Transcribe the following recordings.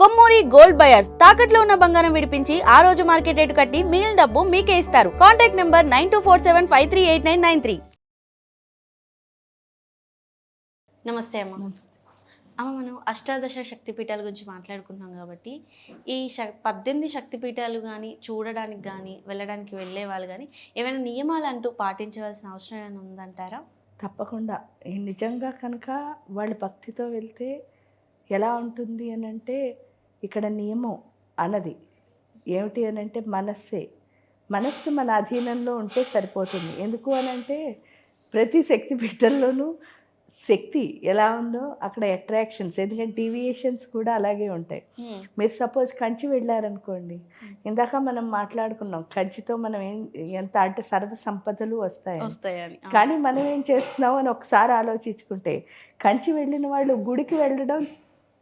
Kommuri gold buyers తాకట్లో ఉన్న బంగారం విడిపించి ఆ రోజు మార్కెట్ రేటు కట్టి మిగిలిన డబ్బు మీకే ఇస్తారు. Contact number 9247538993. నమస్తే అమ్మ. అమ్మ, మనం అష్టాదశ శక్తిపీఠాల గురించి మాట్లాడుకుంటున్నాం కాబట్టి ఈ 18 శక్తిపీఠాలు కానీ చూడడానికి కానీ వెళ్ళడానికి వెళ్ళే వాళ్ళు కానీ ఏమైనా నియమాలు అంటూ పాటించవలసిన అవసరం ఏమైనా ఉందంటారా? తప్పకుండా. నిజంగా కనుక వాళ్ళు భక్తితో వెళ్తే ఎలా ఉంటుంది అని అంటే, ఇక్కడ నియమం అన్నది ఏమిటి అని అంటే మనస్సు మన అధీనంలో ఉంటే సరిపోతుంది. ఎందుకు అని అంటే ప్రతి శక్తిపీఠంలోనూ శక్తి ఎలా ఉందో అక్కడ అట్రాక్షన్స్, ఎందుకంటే డీవియేషన్స్ కూడా అలాగే ఉంటాయి. మీరు సపోజ్ కంచి వెళ్ళారనుకోండి, ఇందాక మనం మాట్లాడుకున్నాం కంచితో మనం ఎంత అంటే సర్వ సంపదలు వస్తాయని. కానీ మనం ఏం చేస్తున్నాం అని ఒకసారి ఆలోచించుకుంటే, కంచి వెళ్ళిన వాళ్ళు గుడికి వెళ్ళడం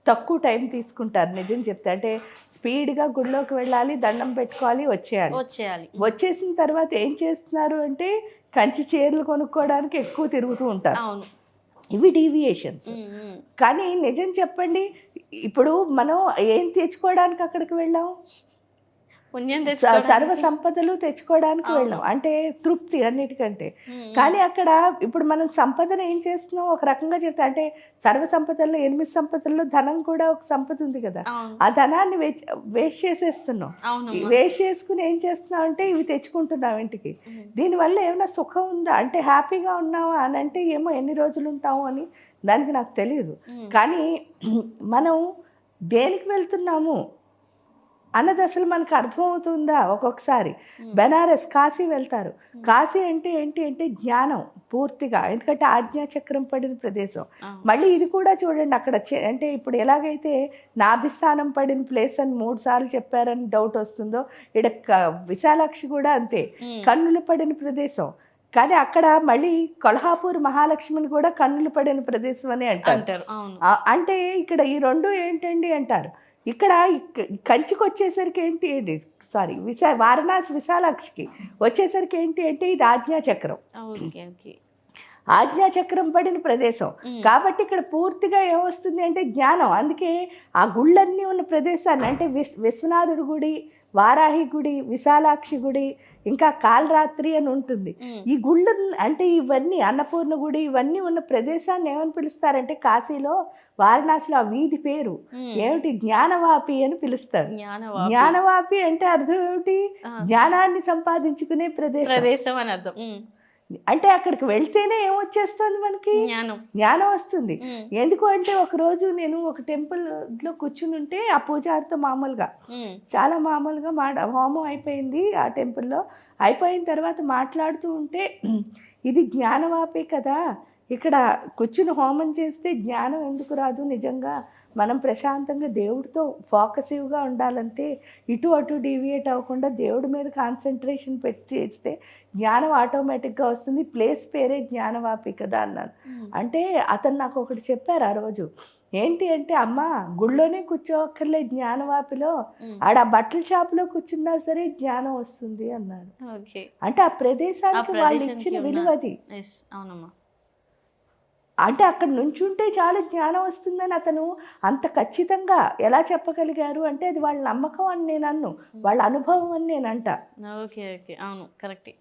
తక్కువ టైం తీసుకుంటారు. నిజం చెప్తే అంటే స్పీడ్గా గుడిలోకి వెళ్ళాలి, దండం పెట్టుకోవాలి, వచ్చేయాలి. వచ్చేసిన తర్వాత ఏం చేస్తున్నారు అంటే కంచి చీరలు కొనుక్కోవడానికి ఎక్కువ తిరుగుతూ ఉంటారు. ఇవి డీవియేషన్స్. కానీ నిజం చెప్పండి, ఇప్పుడు మనం ఏం తెచ్చుకోవడానికి అక్కడికి వెళ్ళాం? సర్వ సంపదలు తెచ్చుకోవడానికి వెళ్ళాం, అంటే తృప్తి అన్నిటికంటే. కానీ అక్కడ ఇప్పుడు మనం సంపదను ఏం చేస్తున్నాం ఒక రకంగా చెప్తే, అంటే సర్వ సంపదల్లో 8 సంపదల్లో ధనం కూడా ఒక సంపద ఉంది కదా, ఆ ధనాన్ని వేస్ట్ చేసేస్తున్నాం. వేస్ట్ చేసుకుని ఏం చేస్తున్నాం అంటే ఇవి తెచ్చుకుంటున్నాం ఇంటికి. దీనివల్ల ఏమైనా సుఖం ఉందా అంటే హ్యాపీగా ఉన్నావా అని అంటే ఏమో ఎన్ని రోజులు ఉంటాము అని దానికి నాకు తెలియదు. కానీ మనం దేనికి వెళ్తున్నాము అన్నది అసలు మనకు అర్థమవుతుందా? ఒక్కొక్కసారి బెనారస్, కాశీ వెళ్తారు. కాశీ అంటే ఏంటి అంటే జ్ఞానం పూర్తిగా, ఎందుకంటే ఆజ్ఞాచక్రం పడిన ప్రదేశం. మళ్ళీ ఇది కూడా చూడండి, అక్కడ అంటే ఇప్పుడు ఎలాగైతే నాభిస్థానం పడిన ప్లేస్ అని 3 సార్లు చెప్పారని డౌట్ వస్తుందో, ఇక్కడ విశాలాక్షి కూడా అంతే, కన్నులు పడిన ప్రదేశం. కానీ అక్కడ మళ్ళీ కొల్హాపూర్ మహాలక్ష్మిని కూడా కన్నులు పడిన ప్రదేశం అని అంటారు. అంటే ఇక్కడ ఈ రెండు ఏంటండి అంటారు. ఇక్కడ కంచికి వచ్చేసరికి ఏంటి వారణాసి విశాలాక్షికి వచ్చేసరికి ఏంటి అంటే ఇది ఆజ్ఞాచక్రం. ఆజ్ఞాచక్రం పడిన ప్రదేశం కాబట్టి ఇక్కడ పూర్తిగా ఏమొస్తుంది అంటే జ్ఞానం. అందుకే ఆ గుళ్ళన్నీ ఉన్న ప్రదేశాన్ని, అంటే విశ్వనాథుడి గుడి, వారాహి గుడి, విశాలాక్షి గుడి, ఇంకా కాలరాత్రి అని ఉంటుంది. ఈ గుళ్ళు అంటే ఇవన్నీ, అన్నపూర్ణ గుడి, ఇవన్నీ ఉన్న ప్రదేశాన్ని ఏమని పిలుస్తారంటే కాశీలో వారణాసిలో ఆ వీధి పేరు ఏమిటి, జ్ఞానవాపి అని పిలుస్తారు. జ్ఞానవాపి అంటే అర్థం ఏమిటి? జ్ఞానాన్ని సంపాదించుకునే ప్రదేశం అని అర్థం. అంటే అక్కడికి వెళ్తేనే ఏమొచ్చేస్తుంది మనకి? జ్ఞానం వస్తుంది. ఎందుకు అంటే ఒకరోజు నేను ఒక టెంపుల్లో కూర్చుని ఉంటే ఆ పూజారితో చాలా మామూలుగా హోమం అయిపోయింది ఆ టెంపుల్లో. అయిపోయిన తర్వాత మాట్లాడుతూ ఉంటే, ఇది జ్ఞానవాపే కదా, ఇక్కడ కూర్చుని హోమం చేస్తే జ్ఞానం ఎందుకు రాదు? నిజంగా మనం ప్రశాంతంగా దేవుడితో ఫోకసివ్గా ఉండాలంటే ఇటు అటు డీవియేట్ అవ్వకుండా దేవుడి మీద కాన్సన్ట్రేషన్ పెట్టి చేస్తే జ్ఞానం ఆటోమేటిక్గా వస్తుంది. ప్లేస్ పేరే జ్ఞానవాపి కదా అన్నాను. అంటే అతను నాకు ఒకటి చెప్పారు ఆ రోజు. ఏంటి అంటే, అమ్మ గుళ్ళోనే కూర్చోక్కర్లే, జ్ఞానవాపిలో ఆడ బట్టల షాపులో కూర్చున్నా సరే జ్ఞానం వస్తుంది అన్నాడు. అంటే ఆ ప్రదేశానికి వాళ్ళు ఇచ్చిన విలువది. అంటే అక్కడ నుంచుంటే చాలా జ్ఞానం వస్తుందని అతను అంత ఖచ్చితంగా ఎలా చెప్పగలిగారు అంటే, అది వాళ్ళ నమ్మకం అని నేను అన్ను, వాళ్ళ అనుభవం అని నేను అంట. అవును, కరెక్ట్.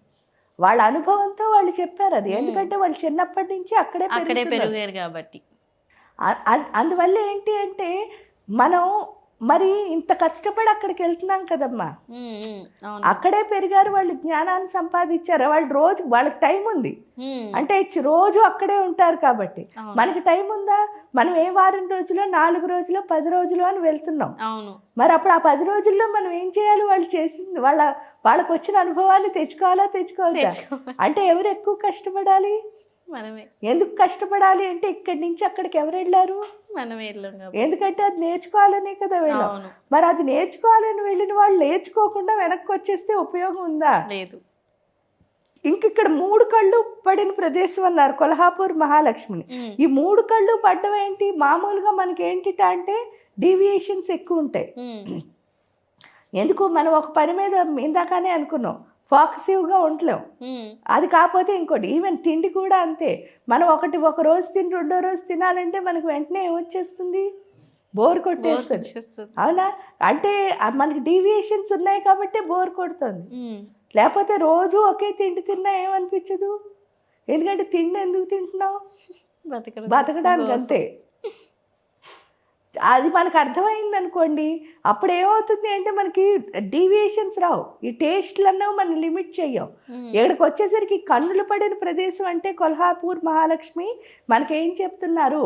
వాళ్ళ అనుభవంతో వాళ్ళు చెప్పారు అది. ఎందుకంటే వాళ్ళు చిన్నప్పటి నుంచి అక్కడే పెరిగారు కాబట్టి. అందువల్ల ఏంటి అంటే మనం మరి ఇంత కష్టపడి అక్కడికి వెళ్తున్నాం కదమ్మా, అక్కడే పెరిగారు, వాళ్ళు జ్ఞానాన్ని సంపాదించారు. వాళ్ళకి టైం ఉంది అంటే రోజు అక్కడే ఉంటారు కాబట్టి. మనకి టైం ఉందా? మనం ఏ వారం రోజులో, 4 రోజులో, 10 రోజులు అని వెళ్తున్నాం. మరి అప్పుడు ఆ 10 రోజుల్లో మనం ఏం చేయాలి? వాళ్ళు చేసింది వాళ్ళకి వచ్చిన అనుభవాన్ని తెచ్చుకోవాలి. అంటే ఎవరు ఎక్కువ కష్టపడాలి? మనమే. ఎందుకు కష్టపడాలి అంటే ఇక్కడి నుంచి అక్కడికి ఎవరు వెళ్ళారు? మనమే వెళ్ళాం. ఎందుకంటే అది నేర్చుకోవాలనే కదా వెళ్ళాం. మరి అది నేర్చుకోవాలని వెళ్ళిన వాళ్ళు నేర్చుకోకుండా వెనక్కి వచ్చేస్తే ఉపయోగం ఉందా? లేదు. ఇక్కడ 3 కళ్ళు పడిన ప్రదేశం అన్నారు కొల్హాపూర్ మహాలక్ష్మిని. ఈ 3 కళ్ళు పడ్డం ఏంటి? మామూలుగా మనకి ఏంటిట అంటే డీవియేషన్స్ ఎక్కువ ఉంటాయి. ఎందుకు? మనం ఒక పని మీద ఇందాకనే అనుకున్నాం, ఫోకసివ్గా ఉండలేం. అది కాకపోతే ఇంకోటి, ఈవెన్ తిండి కూడా అంతే. మనం ఒక రోజు తిని 2వ రోజు తినాలంటే మనకు వెంటనే ఏమొచ్చేస్తుంది? బోర్ కొట్టేస్తుంది. వచ్చేస్తుంది. అవునా? అంటే మనకి డీవియేషన్స్ ఉన్నాయి కాబట్టి బోర్ కొడుతుంది. లేకపోతే రోజు ఒకే తిండి తిన్నా ఏమనిపించదు. ఎందుకంటే తిండి ఎందుకు తింటున్నావు? బతకడానికి అంతే. అది మనకు అర్థమైంది అనుకోండి, అప్పుడు ఏమవుతుంది అంటే మనకి డీవియేషన్స్ రావు. ఈ టేస్ట్లన్నా మనం లిమిట్ చెయ్యం. ఇక్కడికి వచ్చేసరికి కన్నులు పడిన ప్రదేశం అంటే కొల్హాపూర్ మహాలక్ష్మి మనకేం చెప్తున్నారు,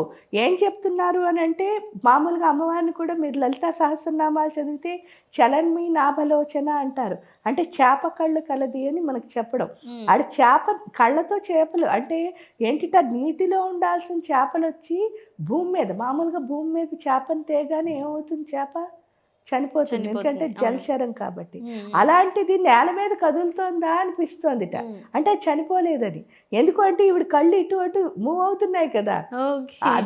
అని అంటే మామూలుగా అమ్మవారిని కూడా మీరు లలితా సహస్రనామాలు చదివితే చలన్మి నాభలోచన అంటారు. అంటే చేప కళ్ళు కలది అని మనకు చెప్పడం. అది చేప కళ్ళతో చేపలు అంటే ఏంటిట, నీటిలో ఉండాల్సిన చేపలు వచ్చి భూమి మీద, మామూలుగా భూమి మీద చేపను తేగానే ఏమవుతుంది, చేప చనిపోతుంది. ఎందుకంటే జలచరం కాబట్టి. అలాంటిది నేల మీద కదులుతోందా అనిపిస్తోందిట. అంటే చనిపోలేదని. ఎందుకంటే ఈవిడ కళ్ళు ఇటు అటు మూవ్ అవుతున్నాయి కదా.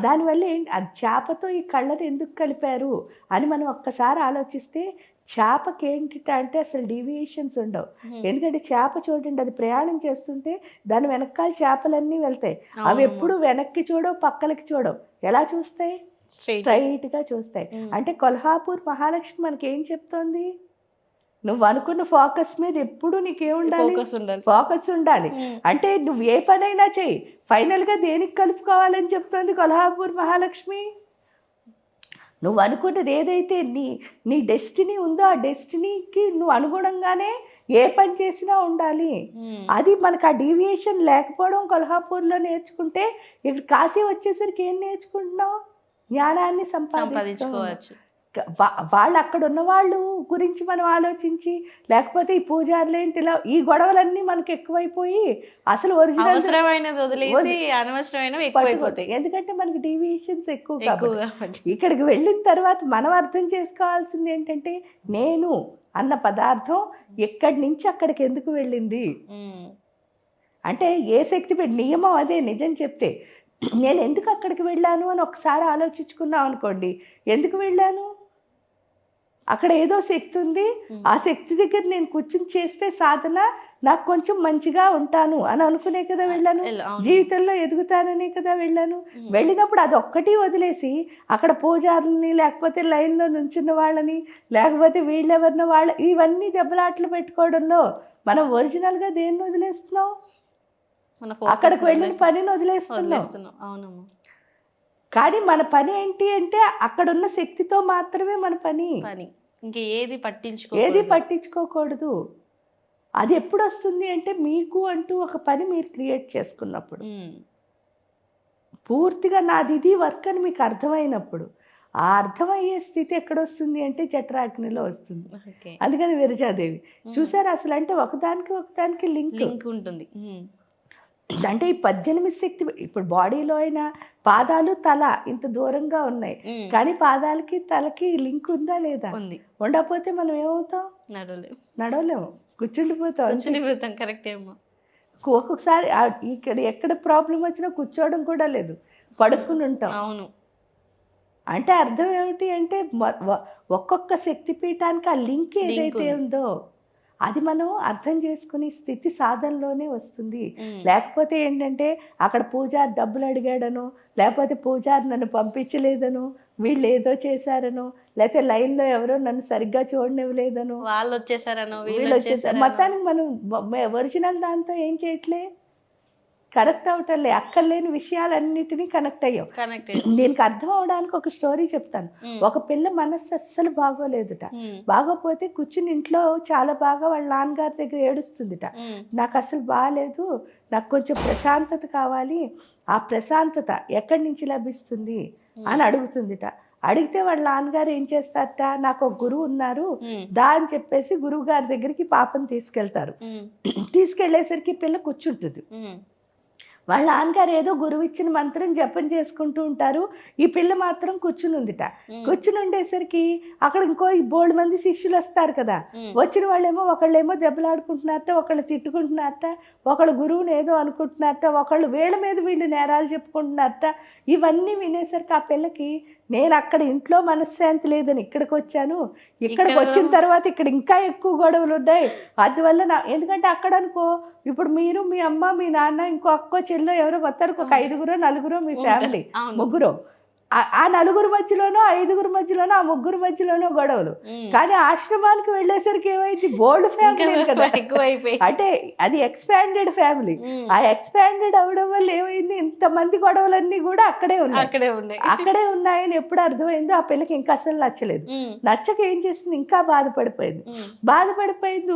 దానివల్ల అది చేపతో ఈ కళ్ళని ఎందుకు కలిపారు అని మనం ఒక్కసారి ఆలోచిస్తే చేపకి ఏంటిట అంటే అసలు డీవియేషన్స్ ఉండవు. ఎందుకంటే చేప చూడండి, అది ప్రయాణం చేస్తుంటే దాని వెనకాల చేపలన్నీ వెళ్తాయి. అవి ఎప్పుడు వెనక్కి చూడవు, పక్కలకి చూడవు. ఎలా చూస్తాయి? స్ట్రైట్గా చూస్తాయి. అంటే కొల్హాపూర్ మహాలక్ష్మి మనకి ఏం చెప్తోంది, నువ్వు అనుకున్న ఫోకస్ మీద ఎప్పుడు నీకేముండాలి? ఫోకస్ ఉండాలి. అంటే నువ్వు ఏ పనైనా చెయ్యి, ఫైనల్గా దేనికి కలుపుకోవాలని చెప్తోంది కొల్హాపూర్ మహాలక్ష్మి. నువ్వు అనుకున్నది ఏదైతే నీ డెస్టినీ ఉందో ఆ డెస్టినీకి నువ్వు అనుగుణంగానే ఏ పని చేసినా ఉండాలి. అది మనకు ఆ డీవియేషన్ లేకపోవడం కొల్హాపూర్లో నేర్చుకుంటే, ఇక్కడ కాశీ వచ్చేసరికి ఏం నేర్చుకుంటున్నావు? జ్ఞానాన్ని సంపాదించుకోవచ్చు. వాళ్ళు అక్కడ ఉన్న వాళ్ళు గురించి మనం ఆలోచించి, లేకపోతే ఈ పూజారులు ఏంటి ఇలా ఈ గొడవలన్నీ మనకి ఎక్కువైపోయి అసలు ఎందుకంటే మనకి డీవియేషన్స్ ఎక్కువ కాబట్టి. ఇక్కడికి వెళ్ళిన తర్వాత మనం అర్థం చేసుకోవాల్సింది ఏంటంటే, నేను అన్న పదార్థం ఎక్కడి నుంచి అక్కడికి ఎందుకు వెళ్ళింది అంటే ఏ శక్తి నియమం అదే. నిజం చెప్తే నేను ఎందుకు అక్కడికి వెళ్ళాను అని ఒకసారి ఆలోచించుకున్నాం అనుకోండి, ఎందుకు వెళ్ళాను, అక్కడ ఏదో శక్తి ఉంది, ఆ శక్తి దగ్గర నేను కూర్చుని చేస్తే సాధన నాకు కొంచెం మంచిగా ఉంటాను అని అనుకునే కదా వెళ్ళాను, జీవితంలో ఎదుగుతాననే కదా వెళ్ళాను. వెళ్ళినప్పుడు అది ఒక్కటి వదిలేసి అక్కడ పూజారులని, లేకపోతే లైన్లో నుంచున్న వాళ్ళని, లేకపోతే వీళ్ళెవరిన వాళ్ళ ఇవన్నీ దెబ్బలాట్లు పెట్టుకోవడంలో మనం ఒరిజినల్గా దేన్ని వదిలేస్తున్నాం? అక్కడికి వెళ్ళిన పనిని వదిలేస్తున్నాం. కానీ మన పని ఏంటి అంటే అక్కడున్న శక్తితో మాత్రమే మన పని. ఏది పట్టించుకోకూడదు. అది ఎప్పుడు వస్తుంది అంటే మీకు అంటూ ఒక పని మీరు క్రియేట్ చేసుకున్నప్పుడు, పూర్తిగా నాది ఇది వర్క్ అని మీకు అర్థమైనప్పుడు. ఆ అర్థమయ్యే స్థితి ఎక్కడొస్తుంది అంటే జఠరాగ్నిలో వస్తుంది. అందుకని విరజాదేవి చూసారు అసలు అంటే ఒకదానికి లింక్ ఉంటుంది. అంటే ఈ 18 శక్తి ఇప్పుడు బాడీలో అయినా పాదాలు తల ఇంత దూరంగా ఉన్నాయి, కానీ పాదాలకి తలకి లింక్ ఉందా లేదా? ఉండకపోతే మనం ఏమవుతాం? నడవలేము, కూర్చుండిపోతాం. కరెక్ట్ ఏమో. ఒక్కొక్కసారి ఇక్కడ ఎక్కడ ప్రాబ్లం వచ్చినా కూర్చోవడం కూడా లేదు, పడుకుని ఉంటాం. అవును. అంటే అర్థం ఏమిటి అంటే ఒక్కొక్క శక్తిపీఠానికి ఆ లింక్ ఏదైతే ఉందో అది మనం అర్థం చేసుకునే స్థితి సాధనలోనే వస్తుంది. లేకపోతే ఏంటంటే అక్కడ పూజారి డబ్బులు అడిగాడను, లేకపోతే పూజారి నన్ను పంపించలేదను, వీళ్ళు ఏదో చేశారను, లేకపోతే లైన్లో ఎవరో నన్ను సరిగ్గా చూడనివ్వలేదను, వాళ్ళు వచ్చేసారను, మొత్తానికి మనం ఒరిజినల్ దాంతో ఏం చేయట్లే, కనెక్ట్ అవటంలే. అక్కర్లేని విషయాలన్నిటినీ కనెక్ట్ అయ్యాం. దీనికి అర్థం అవడానికి ఒక స్టోరీ చెప్తాను. ఒక పిల్ల మనస్సు అస్సలు బాగోలేదుట. బాగోపోతే కూర్చుని ఇంట్లో చాలా బాగా వాళ్ళ నాన్నగారి దగ్గర ఏడుస్తుందిట. నాకు అసలు బాగాలేదు, నాకు కొంచెం ప్రశాంతత కావాలి, ఆ ప్రశాంతత ఎక్కడి నుంచి లభిస్తుంది అని అడుగుతుందిట. అడిగితే వాళ్ళ నాన్నగారు ఏం చేస్తారట, నాకు ఒక గురువు ఉన్నారు దా అని చెప్పేసి గురువు గారి దగ్గరికి పాపను తీసుకెళ్తారు. తీసుకెళ్లేసరికి పిల్ల కూర్చుంటుంది. వాళ్ళ నాన్నగారు ఏదో గురువు ఇచ్చిన మంత్రం జపం చేసుకుంటూ ఉంటారు, ఈ పిల్ల మాత్రం కూర్చుని ఉందిట. కూర్చుని ఉండేసరికి అక్కడ ఇంకో బోల్డ్ మంది శిష్యులు వస్తారు కదా. వచ్చిన వాళ్ళేమో ఒకళ్ళేమో దెబ్బలాడుకుంటున్నారట, ఒకళ్ళు తిట్టుకుంటున్నారట, ఒకళ్ళు గురువుని ఏదో అనుకుంటున్నారట, ఒకళ్ళు వీళ్ళ మీద వీళ్ళు నేరాలు చెప్పుకుంటున్నారట. ఇవన్నీ వినేసరికి ఆ పిల్లకి నేను అక్కడ ఇంట్లో మనశ్శాంతి లేదని ఇక్కడికి వచ్చాను, ఇక్కడికి వచ్చిన తర్వాత ఇక్కడ ఇంకా ఎక్కువ గొడవలు ఉన్నాయి. అందువల్ల ఎందుకంటే అక్కడ అనుకో ఇప్పుడు మీరు మీ అమ్మ మీ నాన్న ఇంకో అక్కో చెల్లో ఎవరో మొత్తానికి ఒక 5గురో 4గురో మీ ఫ్యామిలీ ముగ్గురు ఆ నలుగురు మధ్యలోనో, ఐదుగురు మధ్యలోనో, ఆ ముగ్గురు మధ్యలోనో గొడవలు. కానీ ఆశ్రమానికి వెళ్ళేసరికి ఏమైంది, బోల్డ్ ఫ్యామిలీ కదా, ఎక్కువైపోయి అంటే అది ఎక్స్పాండెడ్ ఫ్యామిలీ. ఆ ఎక్స్పాండెడ్ అవడం వల్ల ఏమైంది, ఇంతమంది గొడవలన్నీ కూడా అక్కడే ఉన్నాయి. అక్కడే ఉన్నాయని ఎప్పుడు అర్థమైందో ఆ పిల్లకి ఇంకా అసలు నచ్చలేదు. నచ్చక ఏం చేసింది, ఇంకా బాధపడిపోయింది.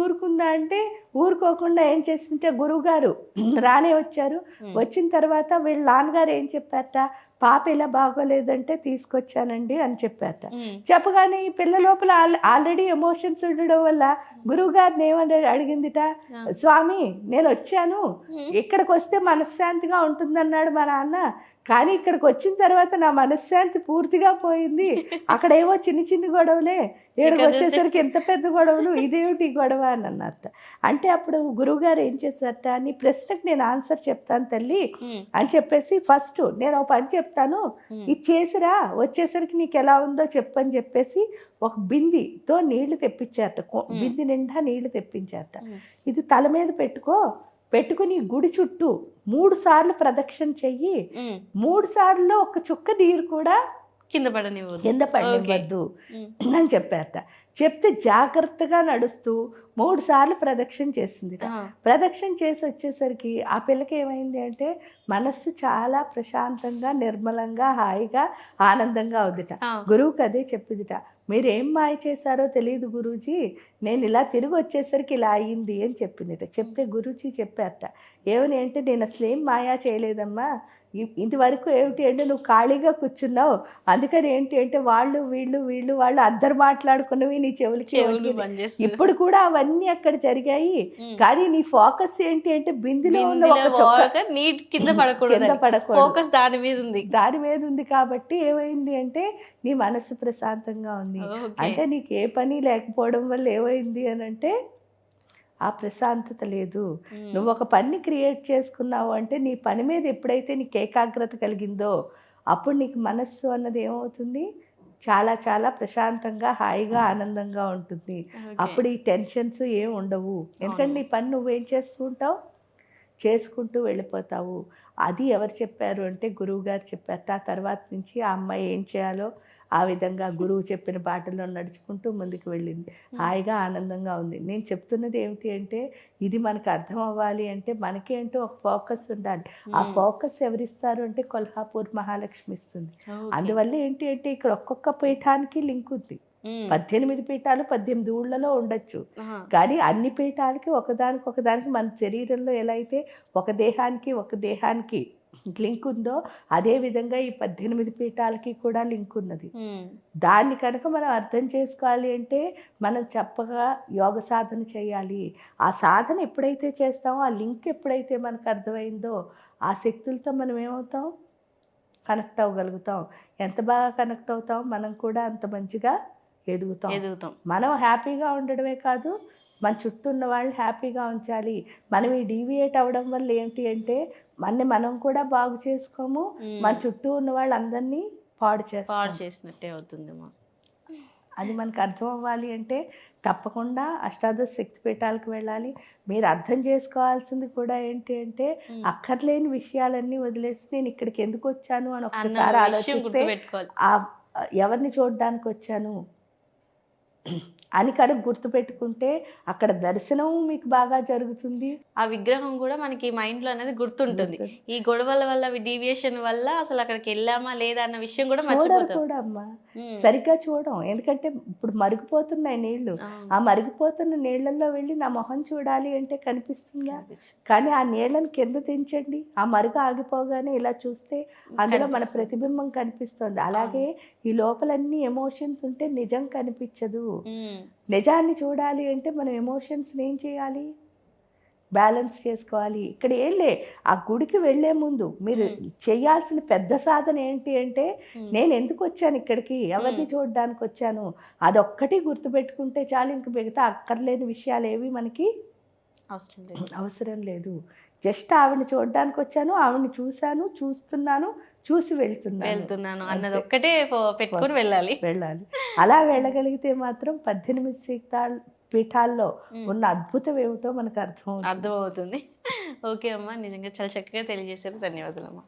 ఊరుకుందా అంటే ఊరుకోకుండా ఏం చేసిందంటే, గురువు గారు రానే వచ్చారు. వచ్చిన తర్వాత వీళ్ళ నాన్నగారు ఏం చెప్పారట, పాప ఇలా బాగోలేదంటే తీసుకొచ్చానండి అని చెప్పారట. చెప్పగానే ఈ పిల్ల లోపల ఆల్రెడీ ఎమోషన్స్ ఉండడం వల్ల గురువు గారిని ఏమని అడిగిందిట, స్వామి నేను వచ్చాను, ఇక్కడికి వస్తే మనశ్శాంతిగా ఉంటుందన్నాడు మా నాన్న, కానీ ఇక్కడికి వచ్చిన తర్వాత నా మనశ్శాంతి పూర్తిగా పోయింది. అక్కడేమో చిన్న గొడవలే, ఇక్కడికి వచ్చేసరికి ఎంత పెద్ద గొడవలు, ఇదేమిటి గొడవ అని అన్నట్ట. అంటే అప్పుడు గురువుగారు ఏం చేశారట, నీ ప్రశ్నకు నేను ఆన్సర్ చెప్తాను తల్లి అని చెప్పేసి, ఫస్ట్ నేను ఒక పని చెప్తాను, ఇది చేసిరా, వచ్చేసరికి నీకు ఎలా ఉందో చెప్పని చెప్పేసి ఒక బిందితో నీళ్లు తెప్పించారట. బింది నిండా నీళ్లు తెప్పించారట. ఇది తల మీద పెట్టుకుని గుడి చుట్టూ 3 సార్లు ప్రదక్షిణ చెయ్యి, 3 సార్లు ఒక చుక్క నీరు కూడా కింద పడనివ్వద్దు అని చెప్పారట. చెప్తే జాగ్రత్తగా నడుస్తూ 3 సార్లు ప్రదక్షిణ చేసింది. ప్రదక్షిణ చేసి వచ్చేసరికి ఆ పిల్లకి ఏమైంది అంటే, మనస్సు చాలా ప్రశాంతంగా, నిర్మలంగా, హాయిగా, ఆనందంగా అవుదిట. గురువుకి అదే చెప్పిందిట, మీరేం మాయ చేశారో తెలియదు గురూజీ, నేను ఇలా తిరిగి వచ్చేసరికి ఇలా అయ్యింది అని చెప్పిందిట. చెప్తే గురూజీ చెప్పారట, ఏమని అంటే, నేను అసలు ఏం మాయా చేయలేదమ్మా, ఇంతవరకు ఏమిటి అంటే నువ్వు ఖాళీగా కూర్చున్నావు, అందుకని ఏంటి అంటే వాళ్ళు అందరు మాట్లాడుకున్నవి నీ చెవులకి, ఇప్పుడు కూడా అవన్నీ అక్కడ జరిగాయి. కానీ నీ ఫోకస్ ఏంటి అంటే బిందులో ఉన్న కింద పడకూడదు, దాని మీద ఉంది. కాబట్టి ఏమైంది అంటే నీ మనసు ప్రశాంతంగా ఉంది. అంటే నీకు ఏ పని లేకపోవడం వల్ల ఏమైంది అని అంటే ఆ ప్రశాంతత లేదు. నువ్వు ఒక పని క్రియేట్ చేసుకున్నావు అంటే నీ పని మీద ఎప్పుడైతే నీకు ఏకాగ్రత కలిగిందో అప్పుడు నీకు మనస్సు అన్నది ఏమవుతుంది, చాలా చాలా ప్రశాంతంగా, హాయిగా, ఆనందంగా ఉంటుంది. అప్పుడు ఈ టెన్షన్స్ ఏం ఉండవు. ఎందుకంటే నీ పని నువ్వేం చేస్తూ ఉంటావు, చేసుకుంటూ వెళ్ళిపోతావు. అది ఎవరు చెప్పారు అంటే గురువు గారు చెప్పారు. ఆ తర్వాత నుంచి ఆ అమ్మాయి ఏం చేయాలో ఆ విధంగా గురువు చెప్పిన బాటలో నడుచుకుంటూ ముందుకు వెళ్ళింది. హాయిగా, ఆనందంగా ఉంది. నేను చెప్తున్నది ఏమిటి అంటే, ఇది మనకు అర్థం అవ్వాలి అంటే మనకేంటో ఒక ఫోకస్ ఉండాలి. ఆ ఫోకస్ ఎవరిస్తారు అంటే కొల్హాపూర్ మహాలక్ష్మి ఇస్తుంది. అందువల్ల ఏంటి అంటే ఇక్కడ ఒక్కొక్క పీఠానికి లింక్ ఉంది. 18 పీఠాలు 18 ఊళ్ళలో ఉండొచ్చు, కానీ అన్ని పీఠాలకి ఒకదానికి మన శరీరంలో ఎలా అయితే ఒక దేహానికి లింక్ ఉందో అదే విధంగా ఈ 18 పీఠాలకి కూడా లింక్ ఉన్నది. దాన్ని కనుక మనం అర్థం చేసుకోవాలి అంటే మనం చక్కగా యోగ సాధన చేయాలి. ఆ సాధన ఎప్పుడైతే చేస్తామో, ఆ లింక్ ఎప్పుడైతే మనకు అర్థమైందో ఆ శక్తులతో మనం ఏమవుతాం, కనెక్ట్ అవ్వగలుగుతాం. ఎంత బాగా కనెక్ట్ అవుతాం, మనం కూడా అంత మంచిగా ఎదుగుతాం. మనం హ్యాపీగా ఉండడమే కాదు, మన చుట్టూ ఉన్న వాళ్ళు హ్యాపీగా ఉంచాలి. మనం ఈ డీవియేట్ అవ్వడం వల్ల ఏంటి అంటే మనం కూడా బాగు చేసుకోము, మన చుట్టూ ఉన్న వాళ్ళందరినీ పాడు చేసినట్టే అవుతుంది. అది మనకు అర్థం అవ్వాలి అంటే తప్పకుండా అష్టాదశ శక్తిపీఠాలకు వెళ్ళాలి. మీరు అర్థం చేసుకోవాల్సింది కూడా ఏంటి అంటే అక్కర్లేని విషయాలన్నీ వదిలేసి నేను ఇక్కడికి ఎందుకు వచ్చాను అని ఒక్కసారి ఆలోచిస్తే, ఎవరిని చూడడానికి వచ్చాను అని కనుక గుర్తుపెట్టుకుంటే అక్కడ దర్శనం మీకు బాగా జరుగుతుంది. ఆ విగ్రహం కూడా మనకి మైండ్లో అనేది గుర్తుంటుంది. ఈ గొడవల వల్ల, డీవియేషన్ వల్ల అసలు అక్కడికి వెళ్ళామా లేదా అన్న విషయం కూడా కూడా అమ్మా సరిగ్గా చూడం. ఎందుకంటే ఇప్పుడు మరిగిపోతున్నాయి నీళ్లు, ఆ మరిగిపోతున్న నీళ్లలో వెళ్ళి నా మొహం చూడాలి అంటే కనిపిస్తుందా? కానీ ఆ నీళ్ళని కింద దించండి, ఆ మరుగు ఆగిపోగానే ఇలా చూస్తే అందులో మన ప్రతిబింబం కనిపిస్తుంది. అలాగే ఈ లోపలన్నీ ఎమోషన్స్ ఉంటే నిజం కనిపించదు. నిజాన్ని చూడాలి అంటే మనం ఎమోషన్స్ని ఏం చేయాలి, బ్యాలెన్స్ చేసుకోవాలి. ఇక్కడ ఏం లే, ఆ గుడికి వెళ్ళే ముందు మీరు చేయాల్సిన పెద్ద సాధన ఏంటి అంటే, నేను ఎందుకు వచ్చాను ఇక్కడికి, ఎవరిని చూడడానికి వచ్చాను, అదొక్కటి గుర్తుపెట్టుకుంటే చాలు. ఇంక మిగతా అక్కర్లేని విషయాలు ఏవి మనకి అవసరం లేదు. జస్ట్ ఆవిడని చూడడానికి వచ్చాను, ఆవిడని చూస్తున్నాను, చూసి వెళ్తున్నాను అన్నది ఒక్కటే పెట్టుకొని వెళ్ళాలి. అలా వెళ్ళగలిగితే మాత్రం 18 పీఠాల్లో ఉన్న అద్భుతం ఏమిటో మనకు అర్థమవుతుంది. ఓకే అమ్మా, నిజంగా చాలా చక్కగా తెలియజేశారు. ధన్యవాదాలు అమ్మా.